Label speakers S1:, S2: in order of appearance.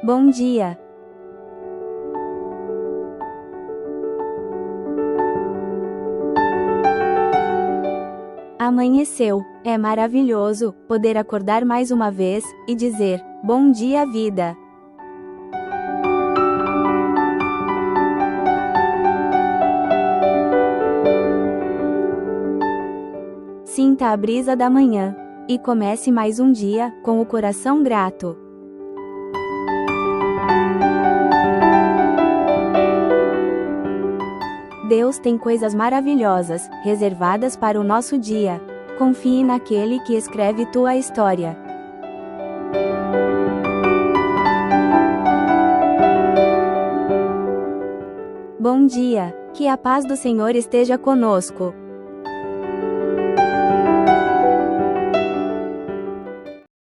S1: Bom dia. Amanheceu. É maravilhoso poder acordar mais uma vez e dizer: bom dia, vida. Sinta a brisa da manhã e comece mais um dia com o coração grato. Deus tem coisas maravilhosas reservadas para o nosso dia. Confie naquele que escreve tua história. Bom dia. Que a paz do Senhor esteja conosco.